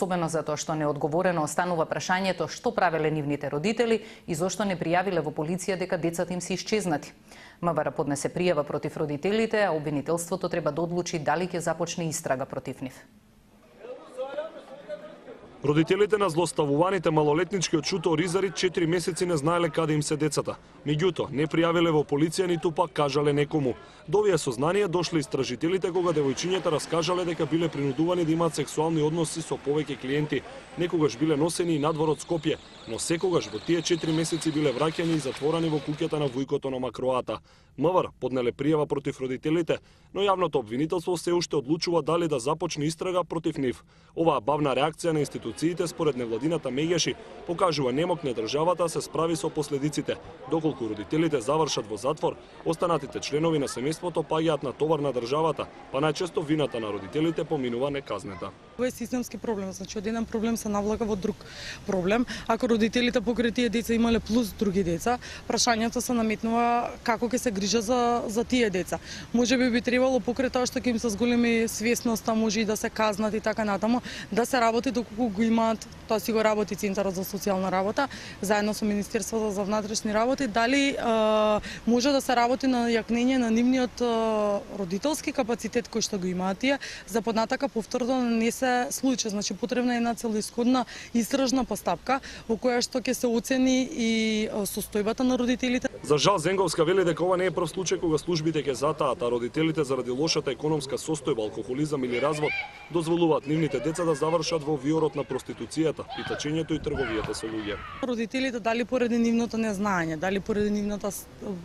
особено затоа што неодговорено останува прашањето што правеле нивните родители и зошто не пријавиле во полиција дека децата им се исчезнати. МВР поднесе пријава против родителите, а обвинителството треба да одлучи дали ќе започне истрага против нив. Родителите на злоставуваните малолетнички од Шуто Оризари 4 месеци не знаеле каде им се децата. Меѓутоа, не пријавиле во полиција ниту пак кажале некому. До овие сознанија дошле истражителите кога девојчињата раскажале дека биле принудувани да имаат сексуални односи со повеќе клиенти. Некогаш биле носени и надвор од Скопје, но секогаш во тие 4 месеци биле враќани и затворени во куќата на вујкото на Макроата. МВР поднеле пријава против родителите, но јавното обвинителство се уште одлучува дали да започне истрага против нив. Оваа бавна реакција на институциите според невладината Меѓеши покажува немок на државата се справи со последиците. Доколку родителите завршат во затвор, останатите членови на семејството паѓаат на товар на државата, па најчесто вината на родителите поминува неказнета. Ова е системски проблем, значи од еден проблем се навлага во друг проблем. Ако родителите покрај тие деца имале плюс други деца, прашањето се наметнува како ќе се грижат за тие деца. Можеби би требало покрај тоа што ќе им се зголеми свесноста, може и да се казнат и така натаму, да се работи доколку го имаат, тоа си го работи Центарот за социјална работа, заедно со Министерството за внатрешни работи, дали може да се работи на јакнење на нивниот родителски капацитет кој што го имаат тие, за поднатака повторно не се случи. Значи потребна е една целоисходна истражна постапка во која што ќе се оцени и состојбата на родителите. За жал Зенговска вели дека ова не е прв случај кога службите ќе затаат, а родителите заради лошата економска состојба, алкохолизам или развод дозволуваат нивните деца да завршат во виорот на проституцијата, питачењето и трговијата со луѓе. Родителите дали поради нивното незнаење, дали поради нивната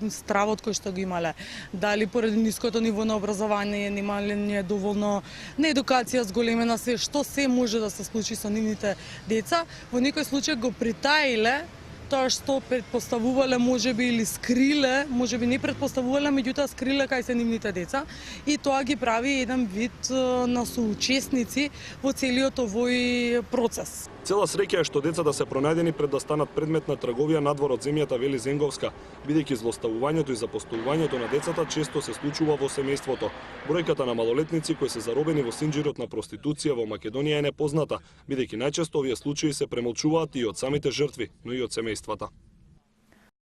стравот кој што го имале, дали поради ниското ниво на образование, немале доволно на едукација зголемена се што се може да се случи со нивните деца, во некој случај го притаиле тоа што предпоставувале можеби или скриле, можеби не предпоставувале, меѓутоа скриле кај се нивните деца и тоа ги прави еден вид на соучесници во целиот овој процес. Цела среќа е што децата се пронајдени пред да станат предмет на трговија надвор од земјата, вели Зенговска, бидејќи злоставувањето и запоставувањето на децата често се случува во семејството. Бројката на малолетници кои се заробени во синџирот на проституција во Македонија е непозната, бидејќи најчесто овие случаи се премолчуваат и од самите жртви, но и од семејствата.